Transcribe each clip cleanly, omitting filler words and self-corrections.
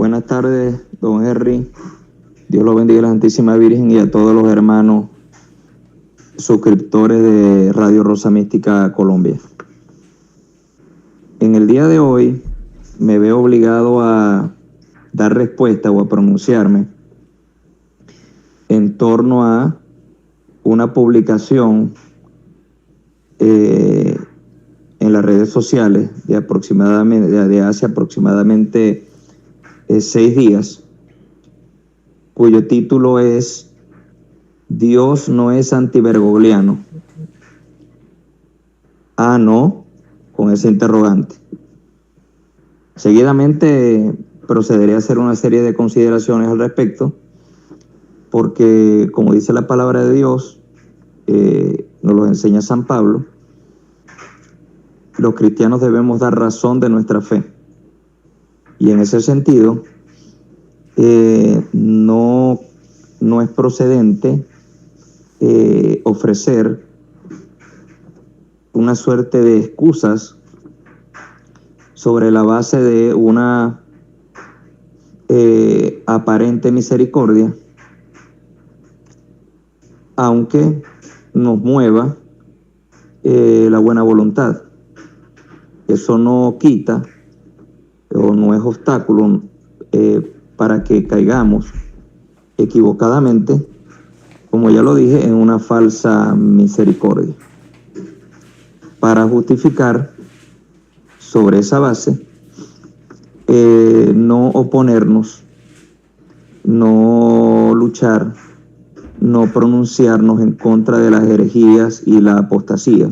Buenas tardes, don Henry. Dios lo bendiga a la Santísima Virgen y a todos los hermanos suscriptores de Radio Rosa Mística Colombia. En el día de hoy me veo obligado a dar respuesta o a pronunciarme en torno a una publicación en las redes sociales de hace aproximadamente 6 días, cuyo título es Dios no es antibergogliano. Ah, no, con ese interrogante. Seguidamente procederé a hacer una serie de consideraciones al respecto, porque como dice la palabra de Dios, nos lo enseña San Pablo, los cristianos debemos dar razón de nuestra fe. Y en ese sentido, no es procedente ofrecer una suerte de excusas sobre la base de una aparente misericordia, aunque nos mueva la buena voluntad. Eso no quita o no es obstáculo para que caigamos equivocadamente, como ya lo dije, en una falsa misericordia, para justificar sobre esa base no oponernos, no luchar, no pronunciarnos en contra de las herejías y la apostasía,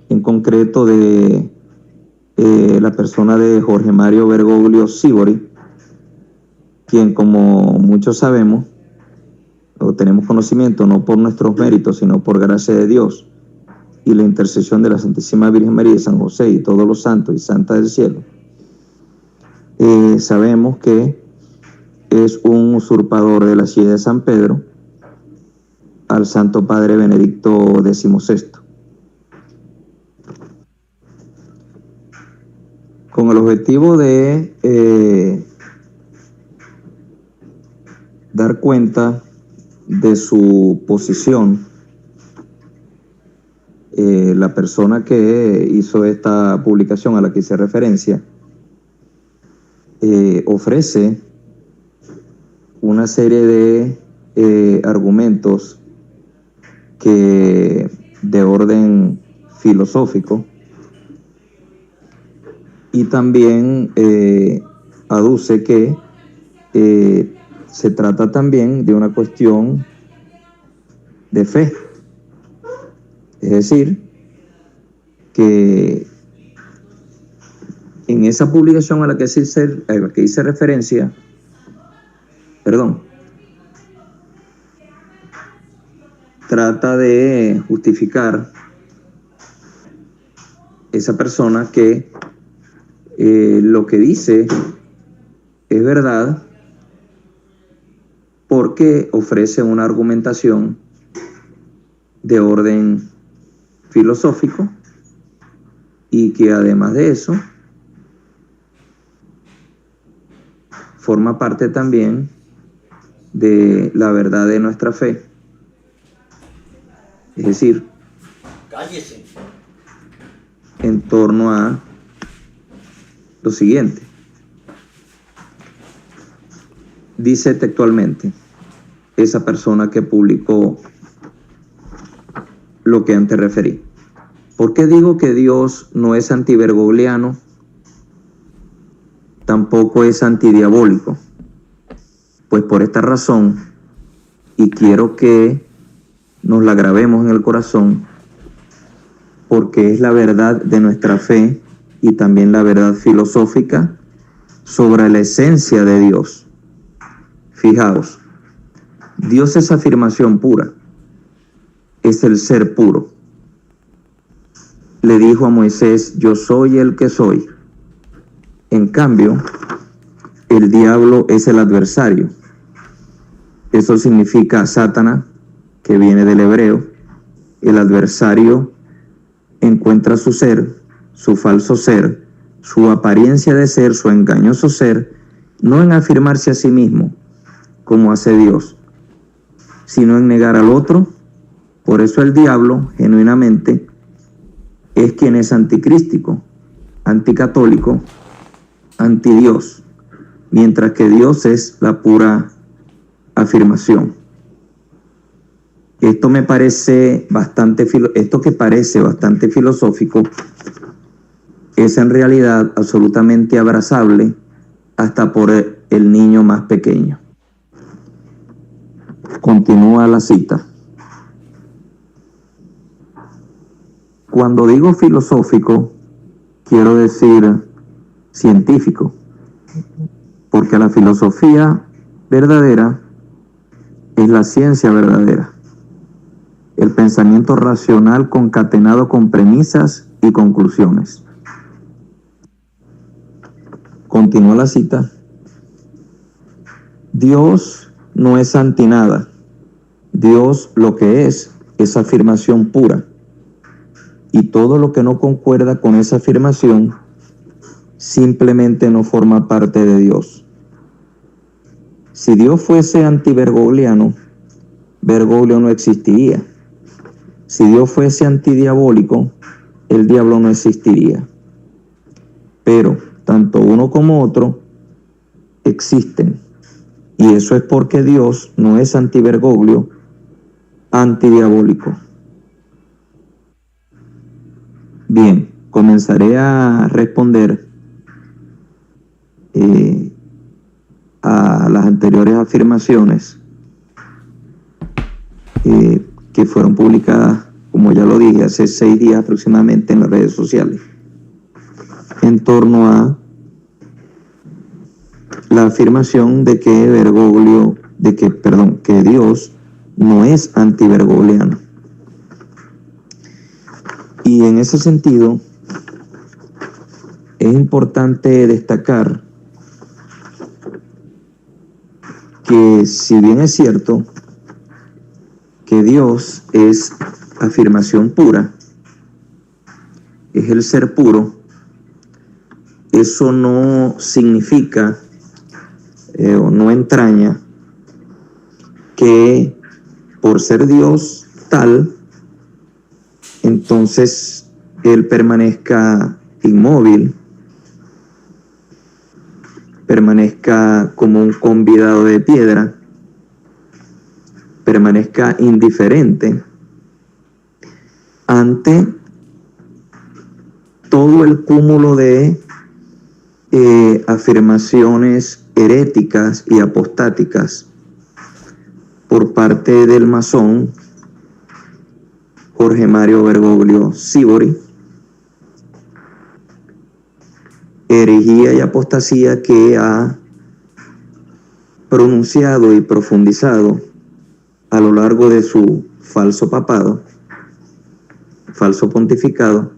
en concreto de la persona de Jorge Mario Bergoglio Sívori, quien, como muchos sabemos o tenemos conocimiento, no por nuestros méritos, sino por gracia de Dios y la intercesión de la Santísima Virgen María y San José y todos los santos y santas del cielo, sabemos que es un usurpador de la silla de San Pedro al Santo Padre Benedicto XVI. Con el objetivo de dar cuenta de su posición, la persona que hizo esta publicación a la que hice referencia ofrece una serie de argumentos que de orden filosófico, y también aduce que se trata también de una cuestión de fe. Es decir, que en esa publicación a la que hice referencia, trata de justificar esa persona que lo que dice es verdad, porque ofrece una argumentación de orden filosófico y que además de eso forma parte también de la verdad de nuestra fe. Es decir, cállese, en torno a lo siguiente. Dice textualmente esa persona que publicó lo que antes referí. ¿Por qué digo que Dios no es antibergogliano? Tampoco es antidiabólico. Pues por esta razón, y quiero que nos la grabemos en el corazón, porque es la verdad de nuestra fe y también la verdad filosófica sobre la esencia de Dios. Fijaos, Dios es afirmación pura, es el ser puro. Le dijo a Moisés, yo soy el que soy. En cambio, el diablo es el adversario. Eso significa Satanás, que viene del hebreo. El adversario encuentra su ser, su falso ser, su apariencia de ser, su engañoso ser, no en afirmarse a sí mismo, como hace Dios, sino en negar al otro. Por eso el diablo, genuinamente, es quien es anticrístico, anticatólico, antidios, mientras que Dios es la pura afirmación. Esto que parece bastante filosófico es en realidad absolutamente abrazable hasta por el niño más pequeño. Continúa la cita. Cuando digo filosófico, quiero decir científico, porque la filosofía verdadera es la ciencia verdadera, el pensamiento racional concatenado con premisas y conclusiones. Continúa la cita. Dios no es antinada. Dios lo que es afirmación pura. Y todo lo que no concuerda con esa afirmación simplemente no forma parte de Dios. Si Dios fuese antibergogliano, Bergoglio no existiría. Si Dios fuese antidiabólico, el diablo no existiría. Pero tanto uno como otro existen. Y eso es porque Dios no es antibergoglio, antidiabólico. Bien, comenzaré a responder a las anteriores afirmaciones que fueron publicadas, como ya lo dije, hace 6 días aproximadamente en las redes sociales, en torno a la afirmación de que Dios no es antibergogliano. Y en ese sentido, es importante destacar que si bien es cierto que Dios es afirmación pura, es el ser puro, eso no significa o no entraña que por ser Dios tal, entonces Él permanezca inmóvil, permanezca como un convidado de piedra, permanezca indiferente ante todo el cúmulo de afirmaciones heréticas y apostáticas por parte del masón Jorge Mario Bergoglio Sívori, herejía y apostasía que ha pronunciado y profundizado a lo largo de su falso papado, falso pontificado,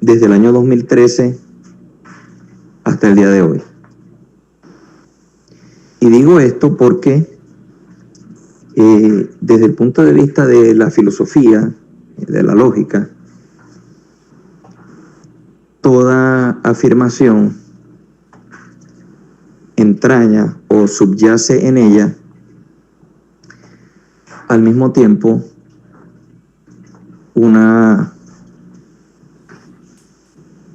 desde el año 2013 hasta el día de hoy. Y digo esto porque desde el punto de vista de la filosofía, de la lógica, toda afirmación entraña o subyace en ella al mismo tiempo una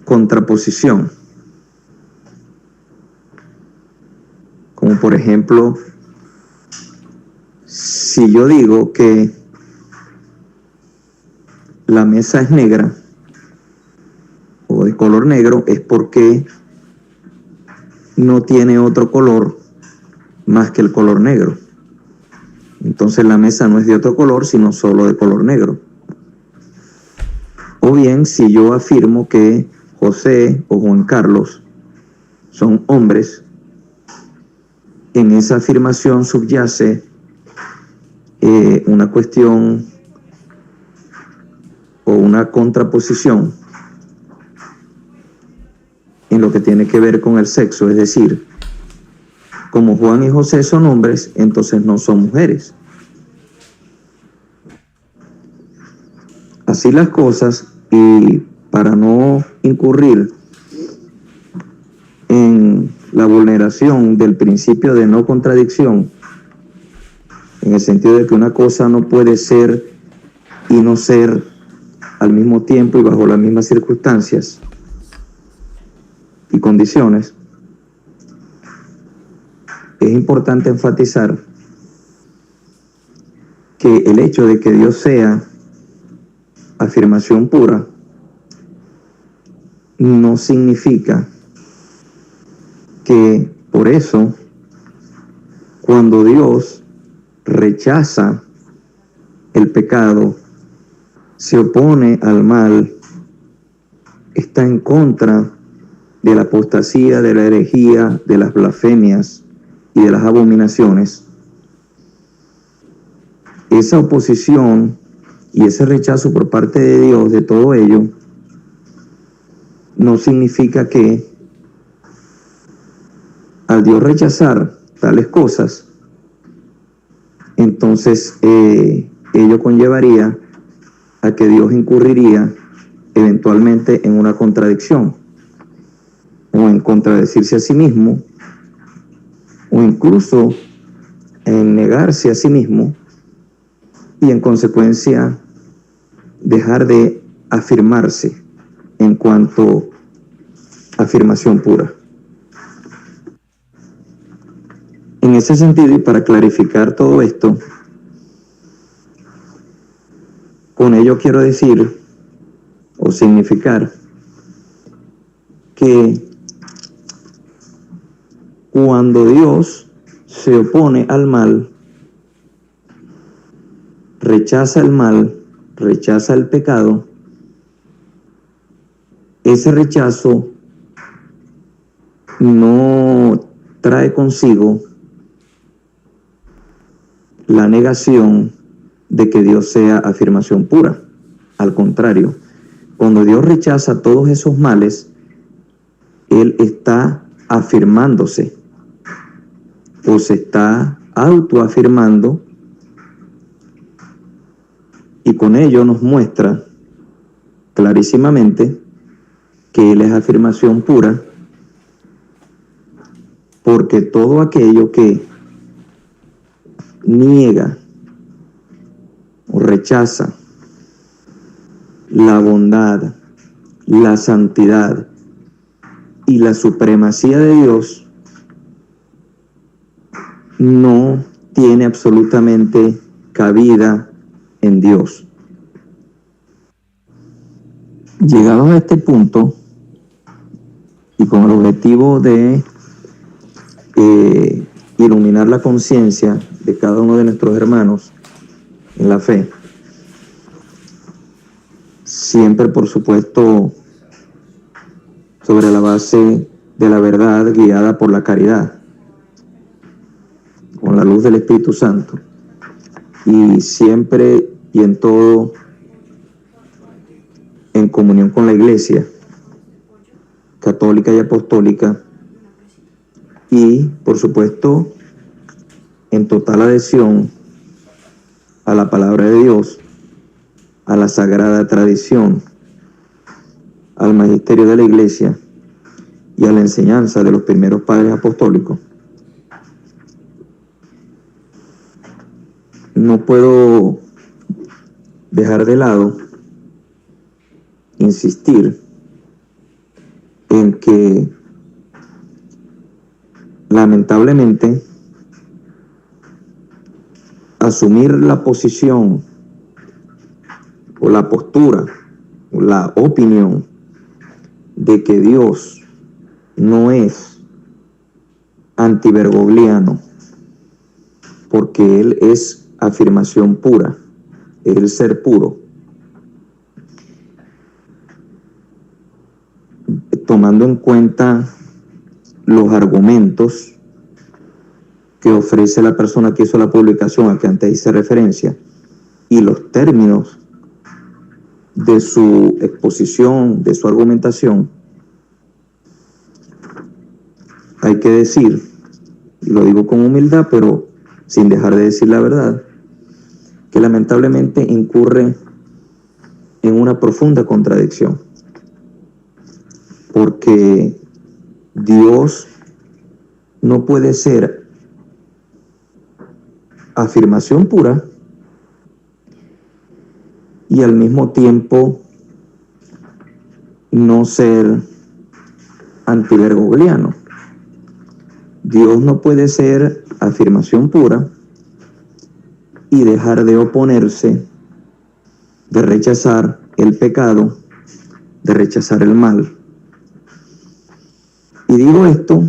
contraposición, como por ejemplo, si yo digo que la mesa es negra o de color negro, es porque no tiene otro color más que el color negro. Entonces la mesa no es de otro color, sino solo de color negro. O bien, si yo afirmo que José o Juan Carlos son hombres, en esa afirmación subyace una cuestión o una contraposición en lo que tiene que ver con el sexo, es decir, como Juan y José son hombres, entonces no son mujeres. Así las cosas, y para no incurrir en la vulneración del principio de no contradicción, en el sentido de que una cosa no puede ser y no ser al mismo tiempo y bajo las mismas circunstancias y condiciones, es importante enfatizar que el hecho de que Dios sea afirmación pura no significa que por eso cuando Dios rechaza el pecado, se opone al mal, está en contra de la apostasía, de la herejía, de las blasfemias y de las abominaciones, esa oposición y ese rechazo por parte de Dios de todo ello no significa que al Dios rechazar tales cosas, entonces ello conllevaría a que Dios incurriría eventualmente en una contradicción o en contradecirse a sí mismo o incluso en negarse a sí mismo y en consecuencia dejar de afirmarse en cuanto a afirmación pura. En ese sentido, y para clarificar todo esto, con ello quiero decir o significar que cuando Dios se opone al mal, rechaza el mal, rechaza el pecado, ese rechazo no trae consigo la negación de que Dios sea afirmación pura. Al contrario, cuando Dios rechaza todos esos males, Él está afirmándose o se está autoafirmando, y con ello nos muestra clarísimamente que Él es afirmación pura, porque todo aquello que niega o rechaza la bondad, la santidad y la supremacía de Dios no tiene absolutamente cabida en Dios. Llegados a este punto, y con el objetivo de iluminar la conciencia de cada uno de nuestros hermanos en la fe, siempre por supuesto sobre la base de la verdad guiada por la caridad, con la luz del Espíritu Santo, y siempre y en todo en comunión con la Iglesia católica y apostólica, y por supuesto en total adhesión a la palabra de Dios, a la sagrada tradición, al magisterio de la Iglesia y a la enseñanza de los primeros padres apostólicos. No puedo dejar de lado insistir en que lamentablemente asumir la posición o la postura o la opinión de que Dios no es antibergogliano, porque Él es afirmación pura, es el ser puro, tomando en cuenta los argumentos que ofrece la persona que hizo la publicación a que antes hice referencia y los términos de su exposición, de su argumentación, hay que decir, y lo digo con humildad, pero sin dejar de decir la verdad, que lamentablemente incurre en una profunda contradicción, porque Dios no puede ser afirmación pura y al mismo tiempo no ser antibergogliano. Dios no puede ser afirmación pura y dejar de oponerse, de rechazar el pecado, de rechazar el mal. Y digo esto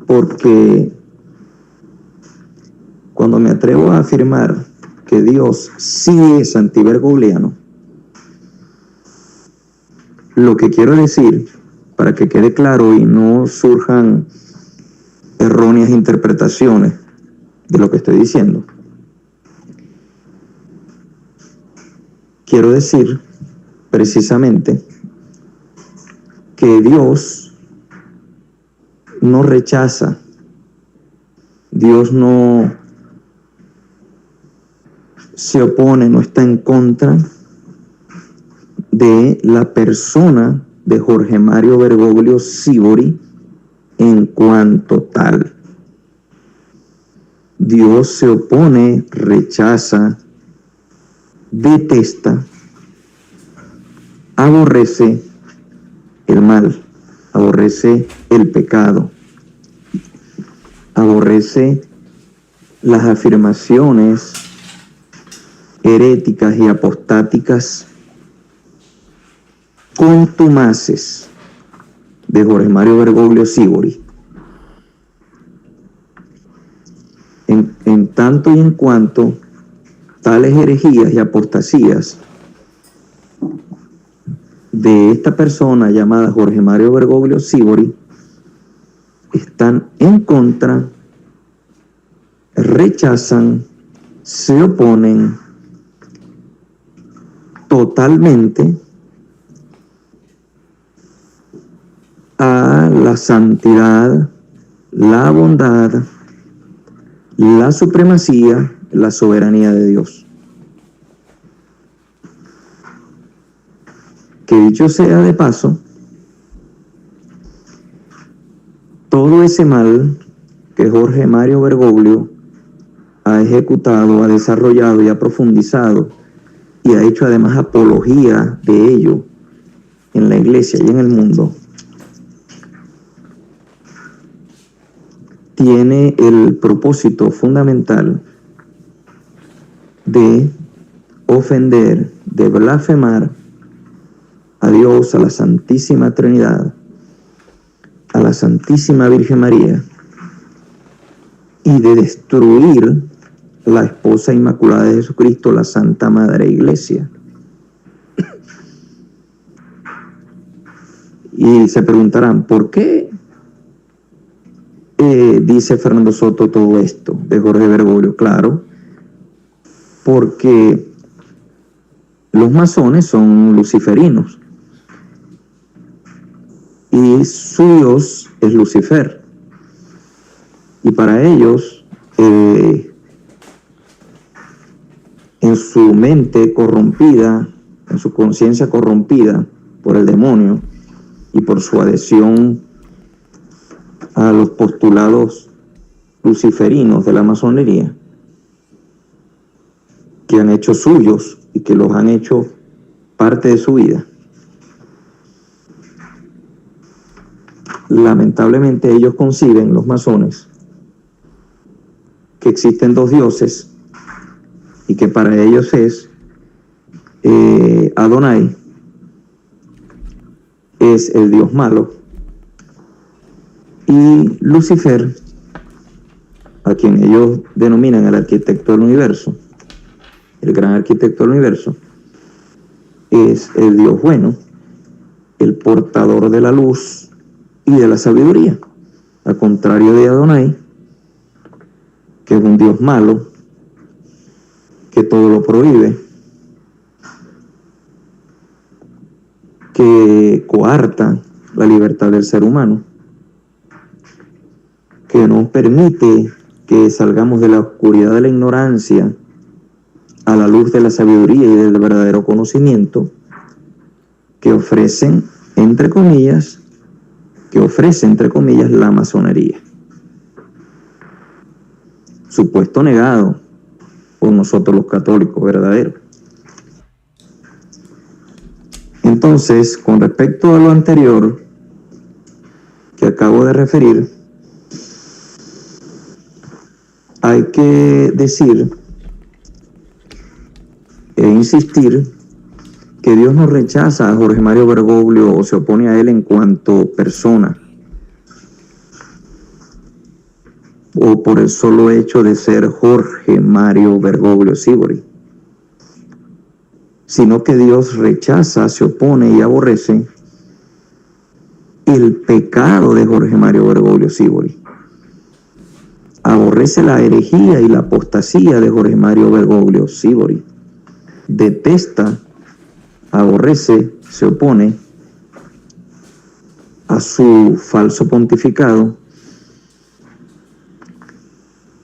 porque cuando me atrevo a afirmar que Dios sí es antibergogliano, lo que quiero decir, para que quede claro y no surjan erróneas interpretaciones de lo que estoy diciendo, quiero decir precisamente que Dios no rechaza, Dios no se opone, no está en contra de la persona de Jorge Mario Bergoglio Sívori en cuanto tal. Dios se opone, rechaza, detesta, aborrece el mal, aborrece el pecado, aborrece las afirmaciones heréticas y apostáticas contumaces de Jorge Mario Bergoglio Sívori. En tanto y en cuanto tales herejías y apostasías de esta persona llamada Jorge Mario Bergoglio Sívori están en contra, rechazan, se oponen totalmente a la santidad, la bondad, la supremacía, la soberanía de Dios. Que dicho sea de paso, todo ese mal que Jorge Mario Bergoglio ha ejecutado, ha desarrollado y ha profundizado y ha hecho además apología de ello en la iglesia y en el mundo, tiene el propósito fundamental de ofender, de blasfemar a Dios, a la Santísima Trinidad, a la Santísima Virgen María, y de destruir la esposa inmaculada de Jesucristo, la Santa Madre Iglesia. Y se preguntarán, ¿por qué dice Fernando Soto todo esto de Jorge Bergoglio? Claro, porque los masones son luciferinos y su Dios es Lucifer, y para ellos en su mente corrompida, en su conciencia corrompida por el demonio y por su adhesión a los postulados luciferinos de la masonería, que han hecho suyos y que los han hecho parte de su vida, lamentablemente ellos conciben, los masones, que existen dos dioses y que para ellos es Adonai es el dios malo y Lucifer, a quien ellos denominan el arquitecto del universo, el gran arquitecto del universo, es el dios bueno, el portador de la luz y de la sabiduría, al contrario de Adonai, que es un dios malo, que todo lo prohíbe, que coarta la libertad del ser humano, que no permite que salgamos de la oscuridad de la ignorancia a la luz de la sabiduría y del verdadero conocimiento que ofrece, entre comillas, la masonería. supuesto negado por nosotros los católicos verdaderos. Entonces, con respecto a lo anterior que acabo de referir, hay que decir e insistir que Dios no rechaza a Jorge Mario Bergoglio o se opone a él en cuanto persona, o por el solo hecho de ser Jorge Mario Bergoglio Sívori, sino que Dios rechaza, se opone y aborrece el pecado de Jorge Mario Bergoglio Sívori. Aborrece la herejía y la apostasía de Jorge Mario Bergoglio Sívori. Detesta, aborrece, se opone a su falso pontificado,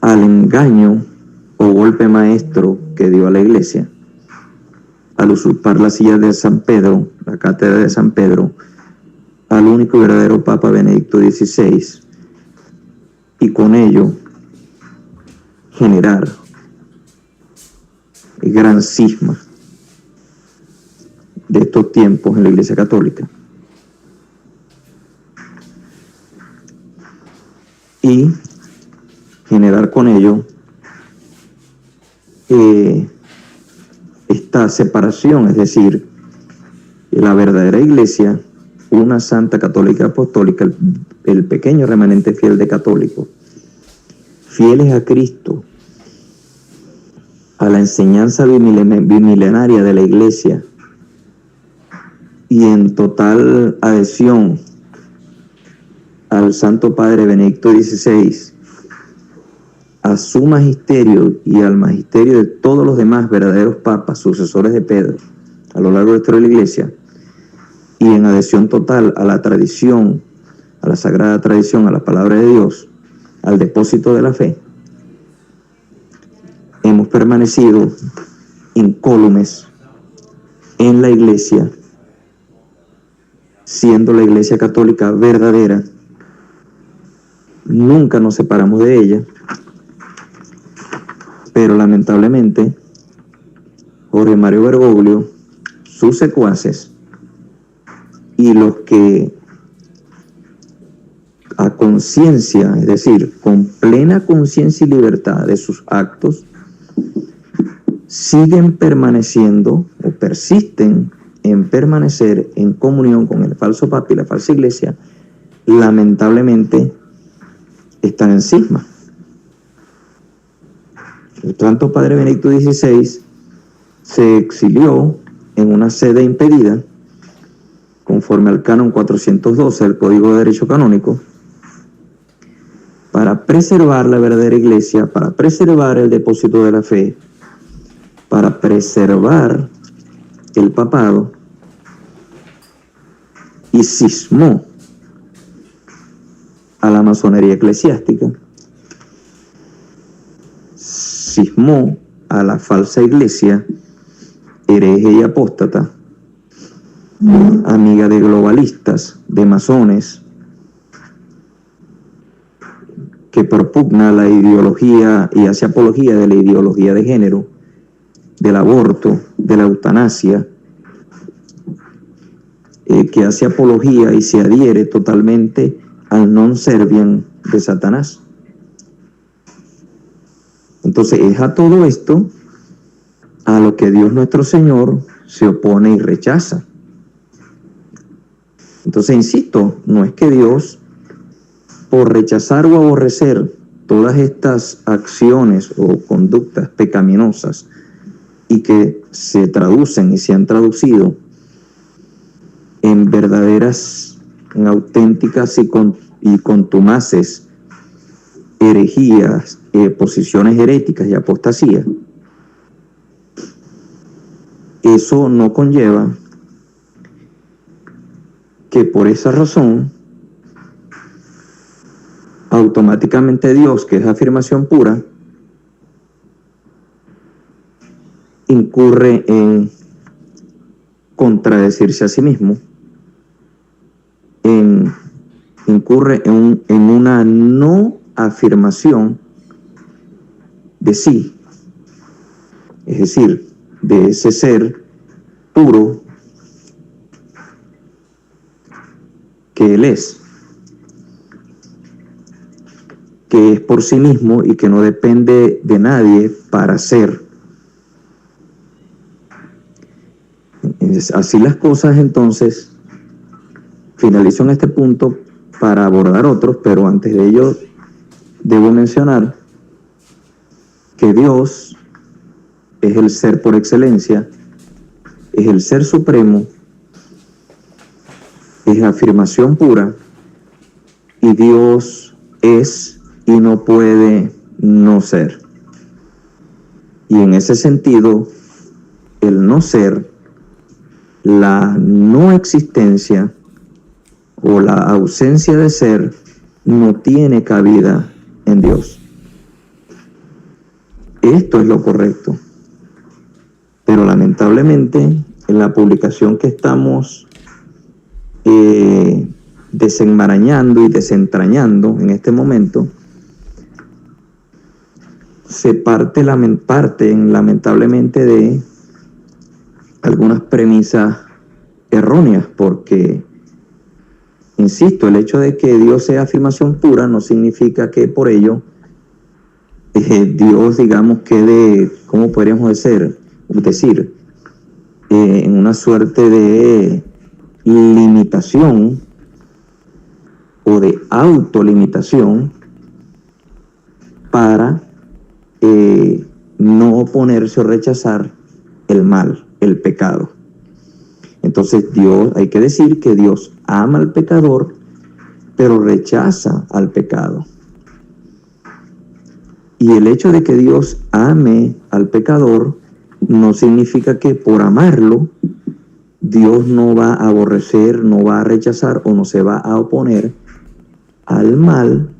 al engaño o golpe maestro que dio a la Iglesia, al usurpar la silla de San Pedro, la cátedra de San Pedro, al único y verdadero Papa Benedicto XVI, y con ello generar el gran cisma de estos tiempos en la Iglesia Católica. Y generar con ello esta separación, es decir, la verdadera Iglesia, una santa católica apostólica, el pequeño remanente fiel de católicos, fieles a Cristo, a la enseñanza bimilenaria de la Iglesia y en total adhesión al Santo Padre Benedicto XVI, a su magisterio y al magisterio de todos los demás verdaderos papas, sucesores de Pedro, a lo largo de la historia de la Iglesia, y en adhesión total a la tradición, a la sagrada tradición, a la palabra de Dios, al depósito de la fe, hemos permanecido incólumes en la Iglesia, siendo la Iglesia Católica verdadera. Nunca nos separamos de ella, pero lamentablemente Jorge Mario Bergoglio, sus secuaces y los que a conciencia, es decir, con plena conciencia y libertad de sus actos, siguen permaneciendo o persisten en permanecer en comunión con el falso papa y la falsa iglesia, lamentablemente están en cisma. El Santo Padre Benedicto XVI se exilió en una sede impedida, conforme al canon 412 del Código de Derecho Canónico, para preservar la verdadera iglesia, para preservar el depósito de la fe, para preservar el papado, y cismó a la masonería eclesiástica, cismó a la falsa iglesia hereje y apóstata, amiga de globalistas, de masones, que propugna la ideología y hace apología de la ideología de género, del aborto, de la eutanasia, que hace apología y se adhiere totalmente al non serviam de Satanás. Entonces es a todo esto a lo que Dios nuestro Señor se opone y rechaza. Entonces, insisto, no es que Dios, por rechazar o aborrecer todas estas acciones o conductas pecaminosas y que se traducen y se han traducido en verdaderas, en auténticas y contumaces herejías, posiciones heréticas y apostasía, eso no conlleva que por esa razón automáticamente Dios, que es afirmación pura, incurre en contradecirse a sí mismo, incurre en una no afirmación de sí, es decir, de ese ser puro que Él es, que es por sí mismo y que no depende de nadie para ser. Así las cosas, entonces, finalizo en este punto para abordar otros, pero antes de ello debo mencionar que Dios es el ser por excelencia, es el ser supremo, es afirmación pura, y Dios es y no puede no ser. Y en ese sentido, el no ser, la no existencia o la ausencia de ser no tiene cabida en Dios. Esto es lo correcto. Pero lamentablemente, en la publicación que estamos desenmarañando y desentrañando en este momento, se parten lamentablemente de algunas premisas erróneas, porque, insisto, el hecho de que Dios sea afirmación pura no significa que por ello Dios, digamos, quede, ¿cómo podríamos decir? En una suerte de limitación o de autolimitación para no oponerse o rechazar el mal, el pecado. Entonces Dios, hay que decir que Dios ama al pecador, pero rechaza al pecado. Y el hecho de que Dios ame al pecador no significa que por amarlo Dios no va a aborrecer, no va a rechazar o no se va a oponer al mal,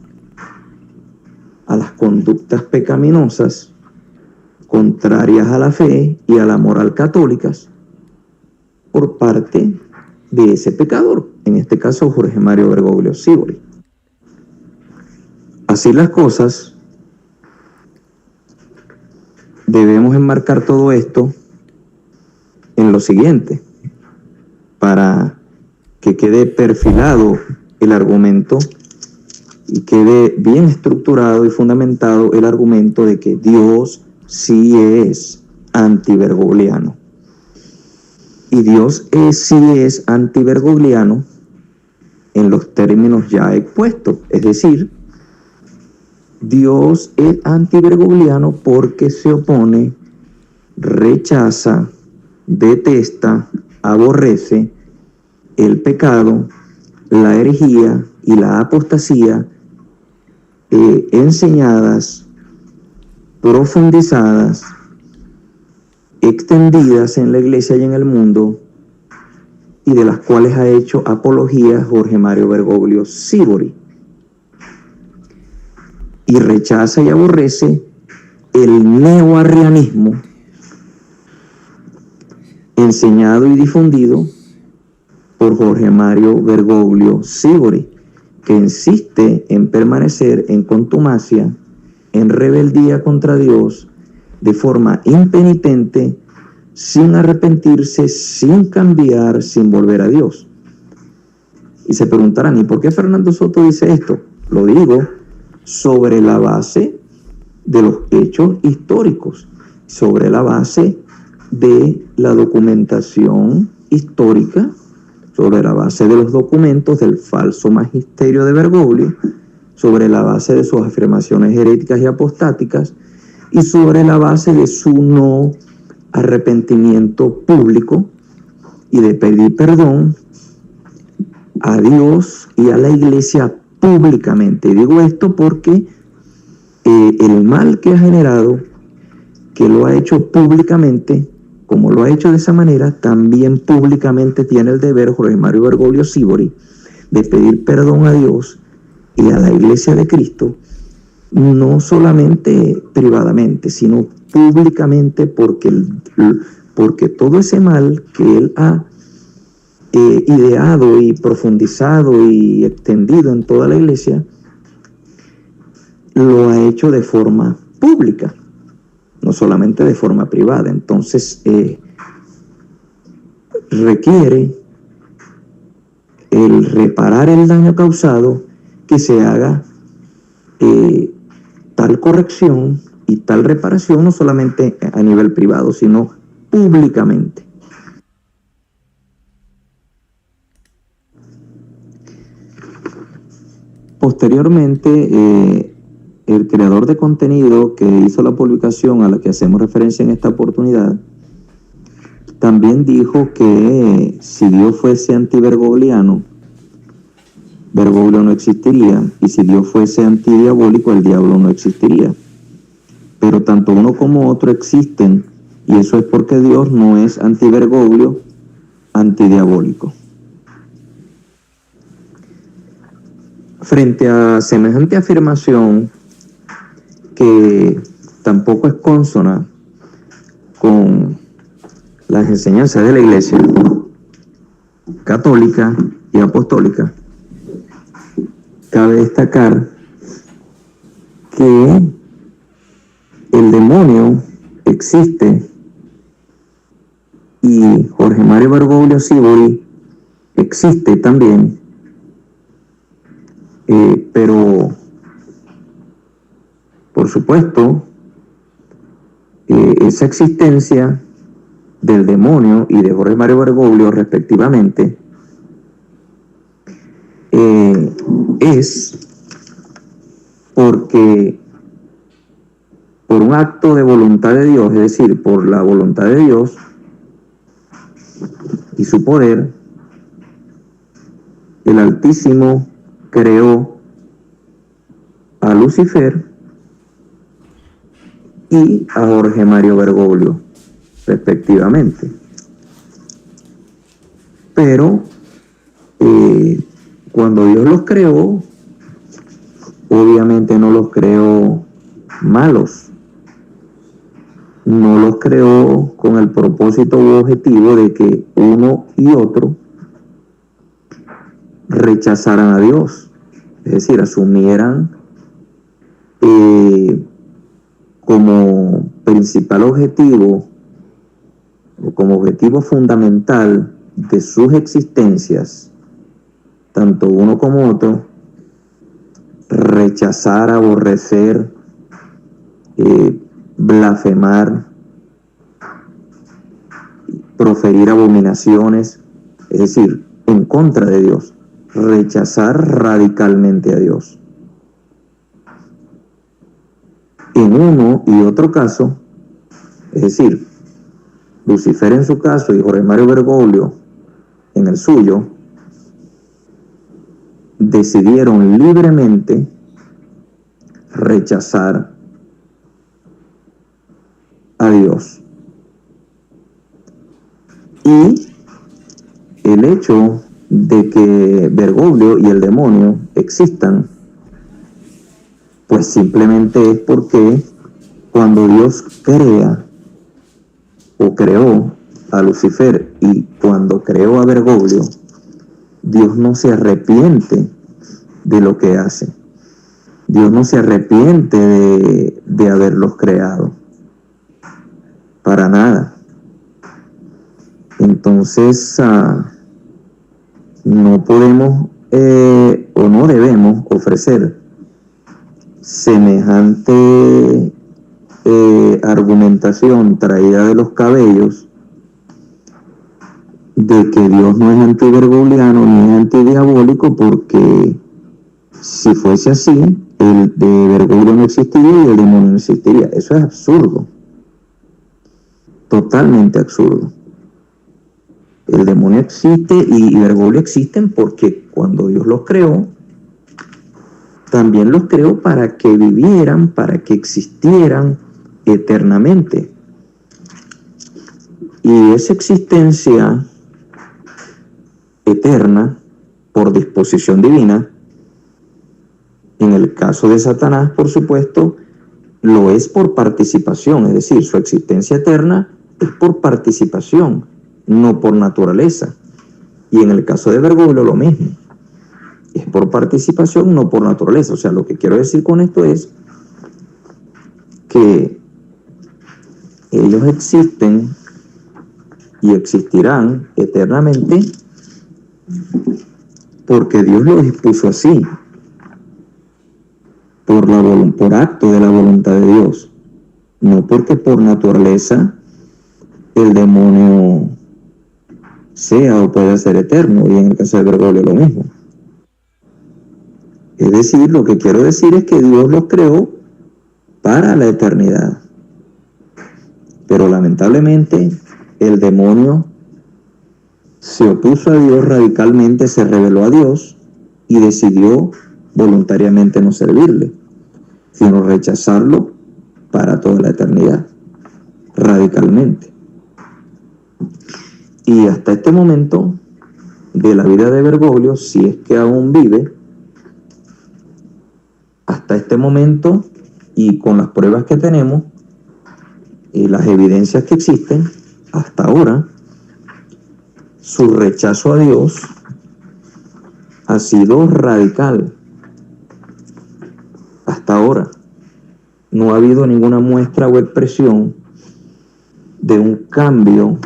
a las conductas pecaminosas contrarias a la fe y a la moral católicas por parte de ese pecador, en este caso Jorge Mario Bergoglio Sibori. Así las cosas, debemos enmarcar todo esto en lo siguiente, para que quede perfilado el argumento y quede bien estructurado y fundamentado el argumento de que Dios sí es antibergogliano. Y Dios sí es antibergogliano en los términos ya expuestos, es decir, Dios es antibergogliano porque se opone, rechaza, detesta, aborrece el pecado, la herejía y la apostasía enseñadas, profundizadas, extendidas en la iglesia y en el mundo, y de las cuales ha hecho apología Jorge Mario Bergoglio Sibori. Y rechaza y aborrece el neoarrianismo enseñado y difundido por Jorge Mario Bergoglio Sibori, que insiste en permanecer en contumacia, en rebeldía contra Dios, de forma impenitente, sin arrepentirse, sin cambiar, sin volver a Dios. Y se preguntarán, ¿y por qué Fernando Soto dice esto? Lo digo sobre la base de los hechos históricos, sobre la base de la documentación histórica, sobre la base de los documentos del falso magisterio de Bergoglio, sobre la base de sus afirmaciones heréticas y apostáticas, y sobre la base de su no arrepentimiento público y de pedir perdón a Dios y a la iglesia públicamente. Y digo esto porque el mal que ha generado, que lo ha hecho públicamente, como lo ha hecho de esa manera, también públicamente tiene el deber Jorge Mario Bergoglio Sibori de pedir perdón a Dios y a la iglesia de Cristo, no solamente privadamente, sino públicamente, porque todo ese mal que él ha ideado y profundizado y extendido en toda la iglesia, lo ha hecho de forma pública. no solamente de forma privada. Entonces, requiere el reparar el daño causado, que se haga tal corrección y tal reparación, no solamente a nivel privado, sino públicamente. Posteriormente, el creador de contenido que hizo la publicación a la que hacemos referencia en esta oportunidad, también dijo que si Dios fuese antibergogliano, Bergoglio no existiría, y si Dios fuese antidiabólico, el diablo no existiría. Pero tanto uno como otro existen, y eso es porque Dios no es antibergoglio, antidiabólico. Frente a semejante afirmación, que tampoco es consona con las enseñanzas de la Iglesia católica y apostólica, cabe destacar que el demonio existe y Jorge Mario Bergoglio Sibori existe también, pero por supuesto esa existencia del demonio y de Jorge Mario Bergoglio respectivamente es porque por un acto de voluntad de Dios, es decir, por la voluntad de Dios y su poder, el Altísimo creó a Lucifer y a Jorge Mario Bergoglio respectivamente. Pero cuando Dios los creó, obviamente no los creó malos, no los creó con el propósito u objetivo de que uno y otro rechazaran a Dios, es decir, asumieran como principal objetivo o como objetivo fundamental de sus existencias, tanto uno como otro, rechazar, aborrecer, blasfemar, proferir abominaciones, es decir, en contra de Dios, rechazar radicalmente a Dios. En uno y otro caso, es decir, Lucifer en su caso y Jorge Mario Bergoglio en el suyo, decidieron libremente rechazar a Dios. Y el hecho de que Bergoglio y el demonio existan, pues simplemente es porque cuando Dios crea o creó a Lucifer y cuando creó a Bergoglio, Dios no se arrepiente de lo que hace. Dios no se arrepiente de haberlos creado. Para nada. Entonces, no podemos o no debemos ofrecer semejante argumentación traída de los cabellos de que Dios no es antibergogliano ni es antidiabólico, porque si fuese así, el de Bergoglio no existiría y el demonio no existiría. Eso es absurdo, totalmente absurdo. El demonio existe y Bergoglio existen porque cuando Dios los creó, también los creó para que vivieran, para que existieran eternamente. Y esa existencia eterna, por disposición divina, en el caso de Satanás, por supuesto, lo es por participación, es decir, su existencia eterna es por participación, no por naturaleza. Y en el caso de Bergoglio lo mismo, es por participación, no por naturaleza. O sea, lo que quiero decir con esto es que ellos existen y existirán eternamente porque Dios lo dispuso así, por acto de la voluntad de Dios, no porque por naturaleza el demonio sea o pueda ser eterno, y en el caso de Bergoglio lo mismo. Es decir, lo que quiero decir es que Dios los creó para la eternidad, pero lamentablemente el demonio se opuso a Dios radicalmente, se rebeló a Dios y decidió voluntariamente no servirle, sino rechazarlo para toda la eternidad, radicalmente. Y hasta este momento de la vida de Bergoglio, si es que aún vive, hasta este momento y con las pruebas que tenemos y las evidencias que existen, hasta ahora, su rechazo a Dios ha sido radical. Hasta ahora no ha habido ninguna muestra o expresión de un cambio,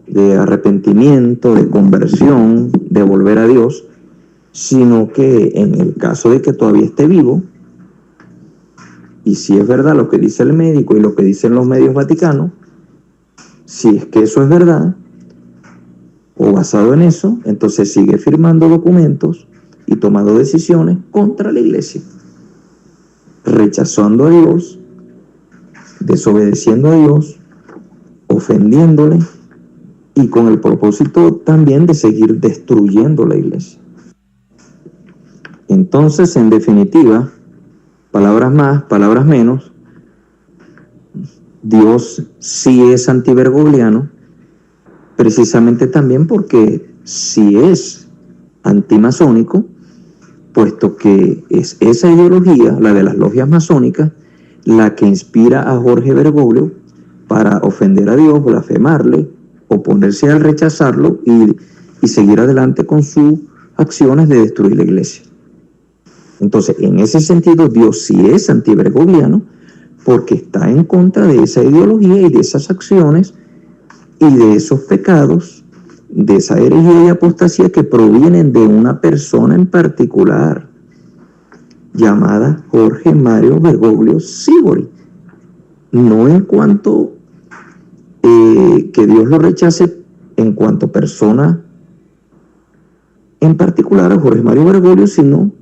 de arrepentimiento, de conversión, de volver a Dios, sino que en el caso de que todavía esté vivo, y si es verdad lo que dice el médico y lo que dicen los medios vaticanos, si es que eso es verdad, o basado en eso, entonces sigue firmando documentos y tomando decisiones contra la iglesia, rechazando a Dios, desobedeciendo a Dios, ofendiéndole y con el propósito también de seguir destruyendo la iglesia. Entonces, en definitiva, palabras más, palabras menos, Dios sí es antibergogliano, precisamente también porque sí es antimasónico, puesto que es esa ideología, la de las logias masónicas, la que inspira a Jorge Bergoglio para ofender a Dios, blasfemarle, oponerse al rechazarlo y seguir adelante con sus acciones de destruir la iglesia. Entonces, en ese sentido, Dios sí es antibergogliano porque está en contra de esa ideología y de esas acciones y de esos pecados, de esa herejía y apostasía que provienen de una persona en particular llamada Jorge Mario Bergoglio Sívori. No en cuanto que Dios lo rechace en cuanto persona en particular a Jorge Mario Bergoglio, sino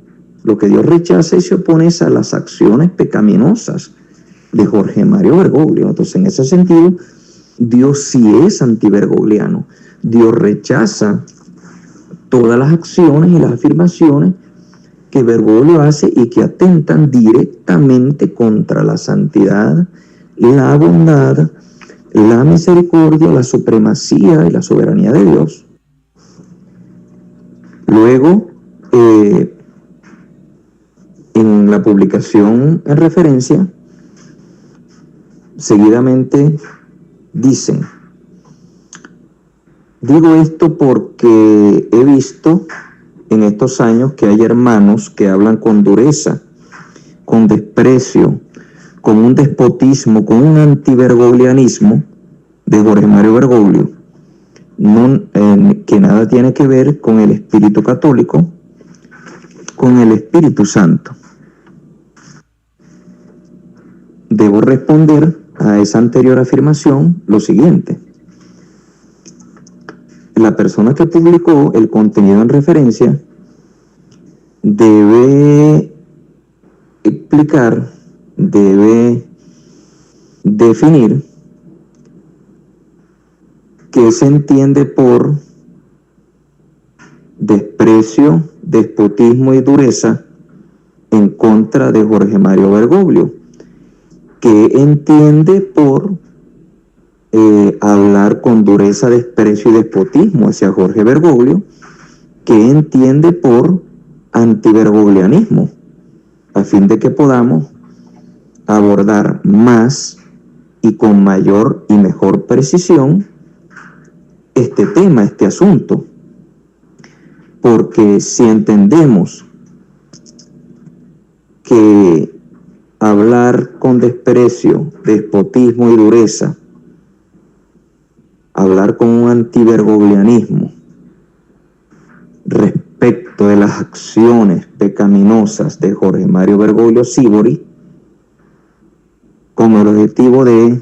lo que Dios rechaza y se opone es a las acciones pecaminosas de Jorge Mario Bergoglio. Entonces, en ese sentido, Dios sí es antibergogliano. Dios rechaza todas las acciones y las afirmaciones que Bergoglio hace y que atentan directamente contra la santidad, la bondad, la misericordia, la supremacía y la soberanía de Dios. Luego, en la publicación en referencia, seguidamente dicen: digo esto porque he visto en estos años que hay hermanos que hablan con dureza, con desprecio, con un despotismo, con un antibergoglianismo de Jorge Mario Bergoglio, que nada tiene que ver con el espíritu católico, con el Espíritu Santo. Debo responder a esa anterior afirmación lo siguiente: la persona que publicó el contenido en referencia debe explicar, debe definir qué se entiende por desprecio, despotismo y dureza en contra de Jorge Mario Bergoglio, qué entiende por hablar con dureza, desprecio y despotismo hacia Jorge Bergoglio, qué entiende por antibergoglianismo, a fin de que podamos abordar más y con mayor y mejor precisión este tema, este asunto. Porque si entendemos que hablar con desprecio, despotismo y dureza hablar con un antibergoglianismo respecto de las acciones pecaminosas de Jorge Mario Bergoglio Sívori, con el objetivo de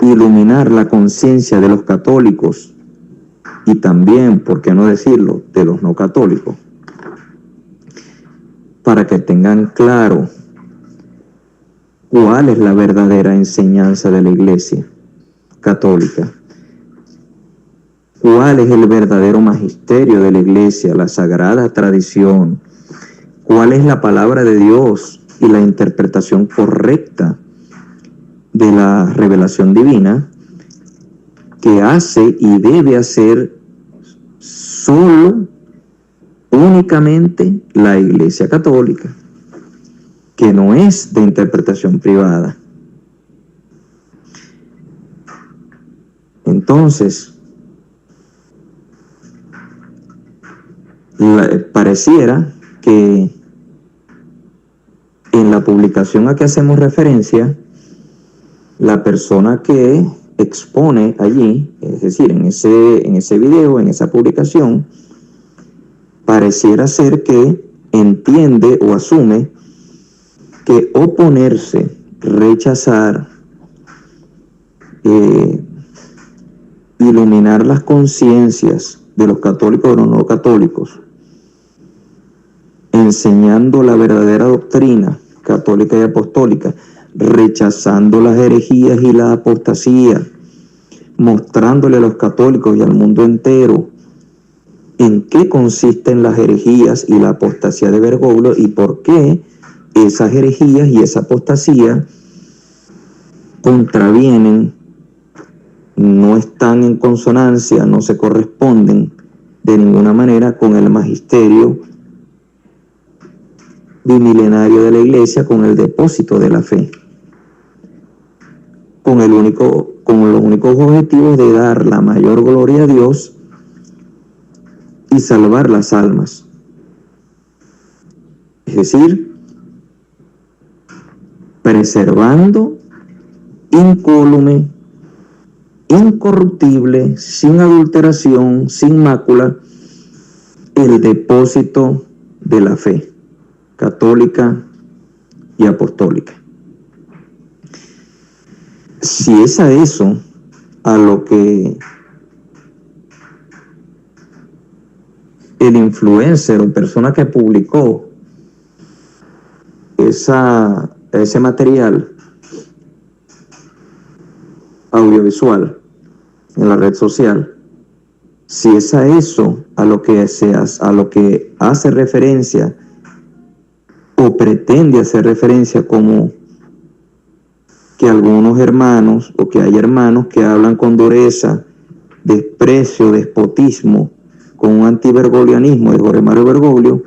iluminar la conciencia de los católicos y también, por qué no decirlo, de los no católicos, para que tengan claro cuál es la verdadera enseñanza de la Iglesia católica, cuál es el verdadero magisterio de la Iglesia, la sagrada tradición, cuál es la palabra de Dios y la interpretación correcta de la revelación divina que hace y debe hacer solo, únicamente la Iglesia católica, que no es de interpretación privada. Entonces, pareciera que en la publicación a que hacemos referencia, la persona que expone allí, es decir, en ese video, en esa publicación, pareciera ser que entiende o asume que oponerse, rechazar, iluminar las conciencias de los católicos y de los no católicos, enseñando la verdadera doctrina católica y apostólica, rechazando las herejías y la apostasía, mostrándole a los católicos y al mundo entero en qué consisten las herejías y la apostasía de Bergoglio y por qué esas herejías y esa apostasía contravienen, no están en consonancia, no se corresponden de ninguna manera con el magisterio bimilenario de la Iglesia, con el depósito de la fe, con los únicos objetivos de dar la mayor gloria a Dios y salvar las almas. Es decir, preservando incólume, incorruptible, sin adulteración, sin mácula, el depósito de la fe católica y apostólica. Si es a eso a lo que el influencer o persona que publicó ese material audiovisual en la red social, si es a eso a lo que hace referencia o pretende hacer referencia, como que algunos hermanos o que hay hermanos que hablan con dureza, desprecio, despotismo, con un antibergoglianismo de Jorge Mario Bergoglio,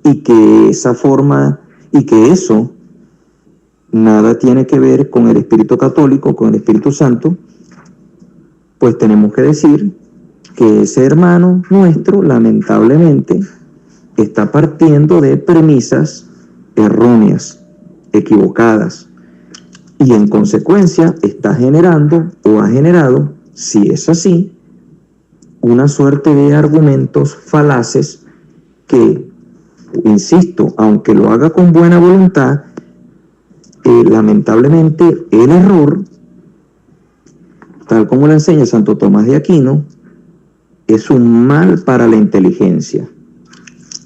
y que esa forma y que eso nada tiene que ver con el Espíritu Católico, con el Espíritu Santo, pues tenemos que decir que ese hermano nuestro, lamentablemente, está partiendo de premisas erróneas, equivocadas, y en consecuencia está generando o ha generado, si es así, una suerte de argumentos falaces que, insisto, aunque lo haga con buena voluntad, lamentablemente el error, tal como lo enseña Santo Tomás de Aquino, es un mal para la inteligencia.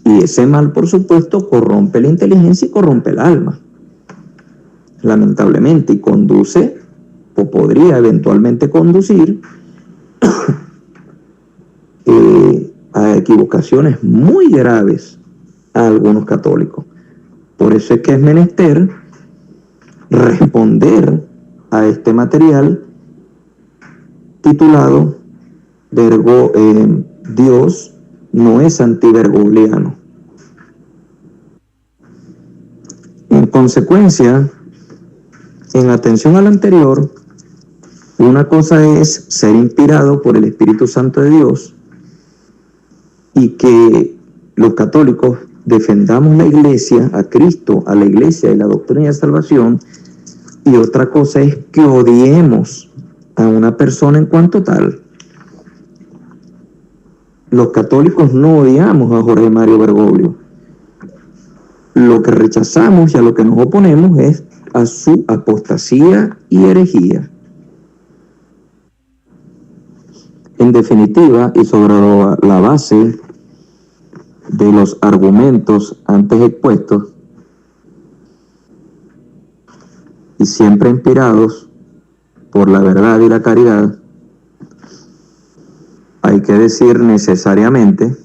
Y ese mal, por supuesto, corrompe la inteligencia y corrompe el alma, lamentablemente, y conduce, o podría eventualmente conducir, a equivocaciones muy graves a algunos católicos. Por eso es que es menester responder a este material titulado Dios no es antibergogliano. En consecuencia, en atención a lo anterior, una cosa es ser inspirado por el Espíritu Santo de Dios y que los católicos defendamos la Iglesia, a Cristo, a la Iglesia y la doctrina de salvación, y otra cosa es que odiemos a una persona en cuanto tal, los católicos no odiamos a Jorge Mario Bergoglio. Lo que rechazamos y a lo que nos oponemos es a su apostasía y herejía. En definitiva, y sobre la base de los argumentos antes expuestos, y siempre inspirados por la verdad y la caridad, hay que decir necesariamente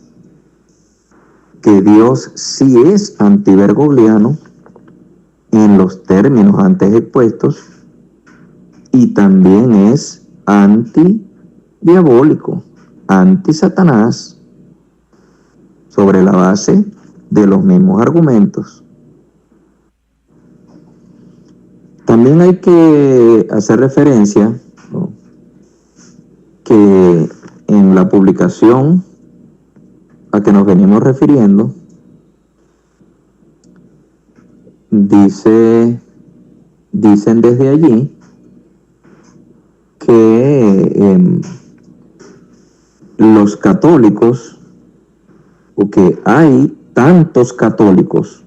que Dios sí es antibergogliano en los términos antes expuestos y también es antidiabólico, anti-Satanás, sobre la base de los mismos argumentos. También hay que hacer referencia, ¿no?, que en la publicación a que nos venimos refiriendo, dicen desde allí que los católicos, o que hay tantos católicos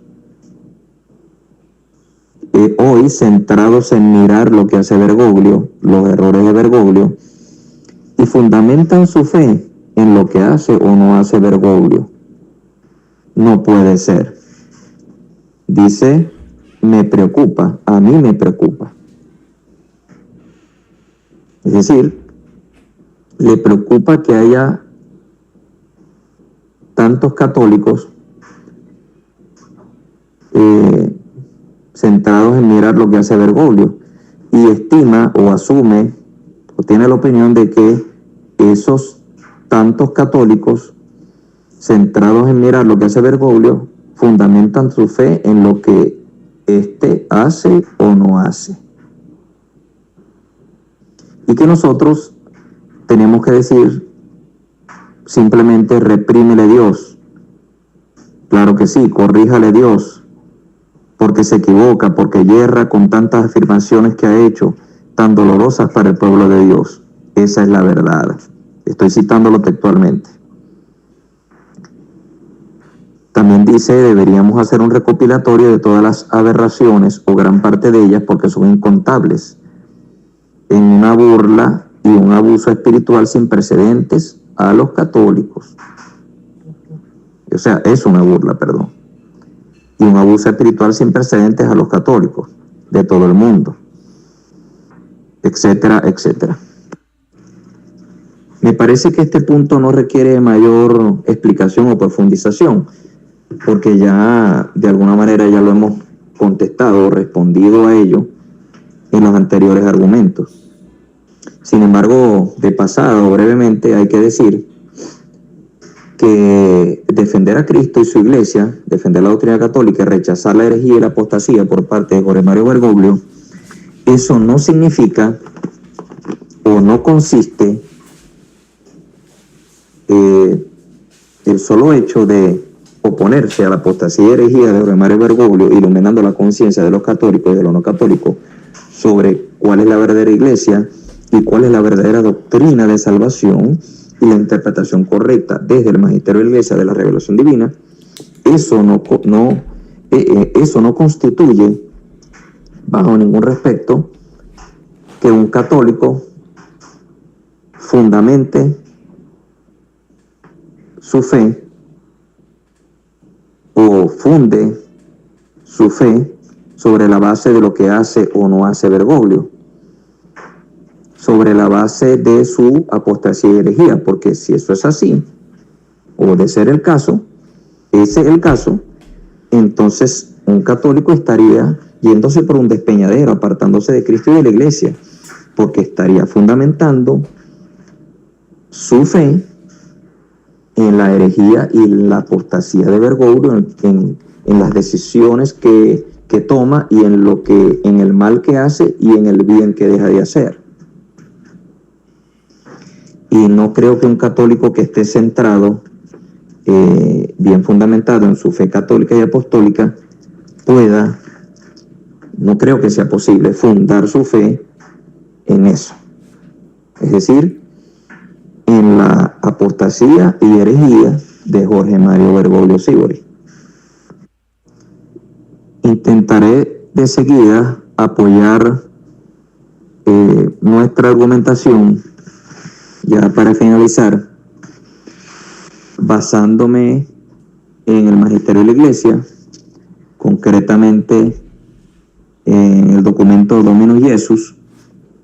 hoy centrados en mirar lo que hace Bergoglio, los errores de Bergoglio, y fundamentan su fe en lo que hace o no hace Bergoglio. No puede ser. Dice, me preocupa, a mí me preocupa. Es decir, le preocupa que haya tantos católicos centrados en mirar lo que hace Bergoglio, y estima o asume o tiene la opinión de que esos tantos católicos centrados en mirar lo que hace Bergoglio fundamentan su fe en lo que éste hace o no hace, y que nosotros tenemos que decir simplemente reprímele Dios. Claro que sí, corríjale Dios, porque se equivoca, porque yerra con tantas afirmaciones que ha hecho, tan dolorosas para el pueblo de Dios. Esa es la verdad. Estoy citándolo textualmente. También dice, deberíamos hacer un recopilatorio de todas las aberraciones, o gran parte de ellas, porque son incontables, en una burla y un abuso espiritual sin precedentes a los católicos. O sea, es una burla, perdón. Y un abuso espiritual sin precedentes a los católicos de todo el mundo, etcétera, etcétera. Me parece que este punto no requiere mayor explicación o profundización, porque ya de alguna manera ya lo hemos contestado o respondido a ello en los anteriores argumentos. Sin embargo, de pasado, brevemente, hay que decir que defender a Cristo y su iglesia, defender la doctrina católica y rechazar la herejía y la apostasía por parte de Jorge Mario Bergoglio, eso no significa o no consiste el solo hecho de oponerse a la apostasía y herejía de Jorge Mario Bergoglio, iluminando la conciencia de los católicos y de los no católicos sobre cuál es la verdadera iglesia y cuál es la verdadera doctrina de salvación y la interpretación correcta desde el magisterio de la iglesia de la revelación divina. Eso no constituye bajo ningún respecto que un católico fundamente su fe o funde su fe sobre la base de lo que hace o no hace Bergoglio, sobre la base de su apostasía y herejía, porque si eso es así, o de ser el caso, ese es el caso, entonces un católico estaría yéndose por un despeñadero, apartándose de Cristo y de la iglesia, porque estaría fundamentando su fe en la herejía y la apostasía de Bergoglio, en las decisiones que toma y en el mal que hace y en el bien que deja de hacer. Y no creo que un católico que esté centrado, bien fundamentado en su fe católica y apostólica, pueda, no creo que sea posible fundar su fe en eso. Es decir, en la apostasía apostasía y herejía de Jorge Mario Bergoglio Sibori. Intentaré de seguida apoyar nuestra argumentación, ya para finalizar, basándome en el Magisterio de la Iglesia, concretamente en el documento Dominus Jesus,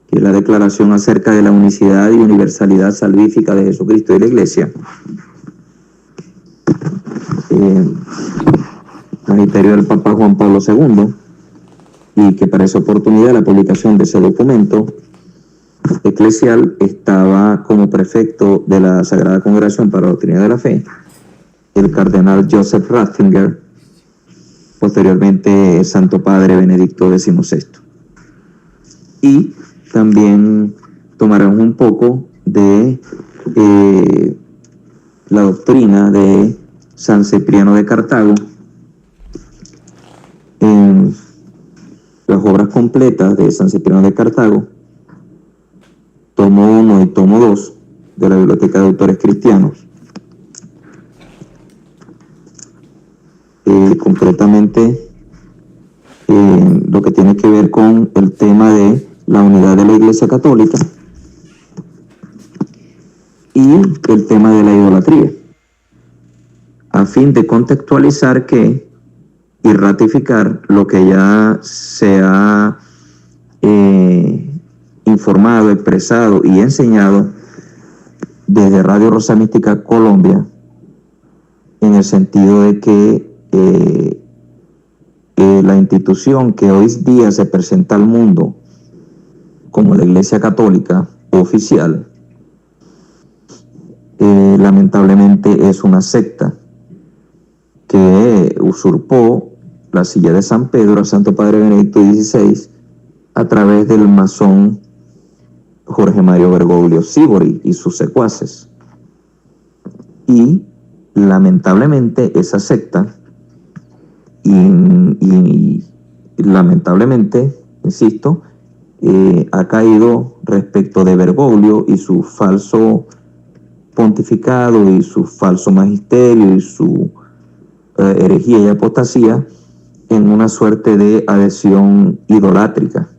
que es la declaración acerca de la unicidad y universalidad salvífica de Jesucristo y la Iglesia. Magisterio del Papa Juan Pablo II, y que para esa oportunidad la publicación de ese documento eclesial estaba como prefecto de la Sagrada Congregación para la Doctrina de la Fe el cardenal Joseph Ratzinger, posteriormente Santo Padre Benedicto XVI. Y también tomaremos un poco de la doctrina de San Cipriano de Cartago en las obras completas de San Cipriano de Cartago, tomo 1 y tomo 2 de la Biblioteca de Autores Cristianos. Concretamente lo que tiene que ver con el tema de la unidad de la Iglesia Católica y el tema de la idolatría, a fin de contextualizar y ratificar lo que ya se ha informado, expresado y enseñado desde Radio Rosa Mística Colombia, en el sentido de que la institución que hoy día se presenta al mundo como la Iglesia Católica oficial, lamentablemente es una secta que usurpó la silla de San Pedro a Santo Padre Benedicto XVI a través del masón Jorge Mario Bergoglio Sibori y sus secuaces. Y lamentablemente esa secta, y lamentablemente, insisto, ha caído respecto de Bergoglio y su falso pontificado y su falso magisterio y su herejía y apostasía en una suerte de adhesión idolátrica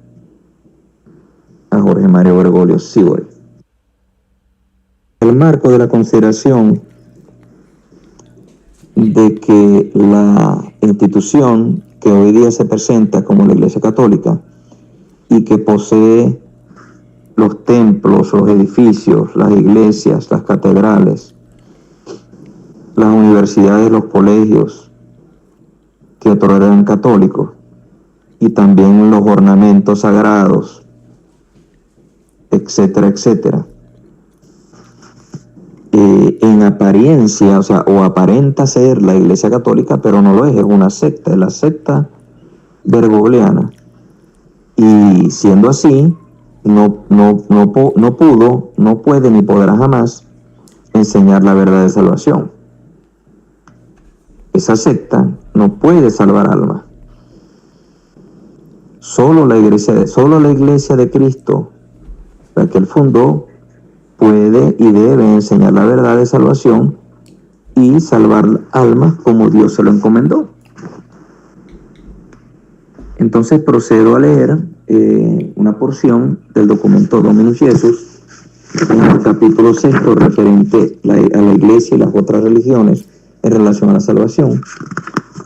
a Jorge Mario Bergoglio Sibori. El marco de la consideración de que la institución que hoy día se presenta como la Iglesia Católica y que posee los templos, los edificios, las iglesias, las catedrales, las universidades, los colegios que otorgan católicos, y también los ornamentos sagrados, etcétera, etcétera. En apariencia, o aparenta ser la Iglesia Católica, pero no lo es una secta, es la secta bergogliana. Y siendo así, no pudo, no puede ni podrá jamás enseñar la verdad de salvación. Esa secta no puede salvar almas. Solo la Iglesia de Cristo, la que él fundó, puede y debe enseñar la verdad de salvación y salvar almas como Dios se lo encomendó. Entonces procedo a leer una porción del documento Dominus Jesus en el capítulo 6 referente a la Iglesia y las otras religiones en relación a la salvación.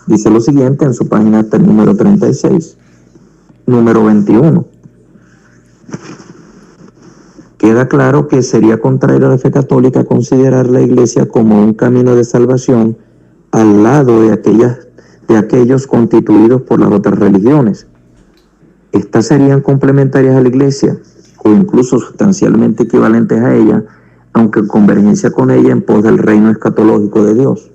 Dice lo siguiente en su página número 36, número 21. Queda claro que sería contrario a la fe católica considerar la Iglesia como un camino de salvación al lado de aquellos constituidos por las otras religiones. Estas serían complementarias a la Iglesia o incluso sustancialmente equivalentes a ella, aunque en convergencia con ella en pos del reino escatológico de Dios.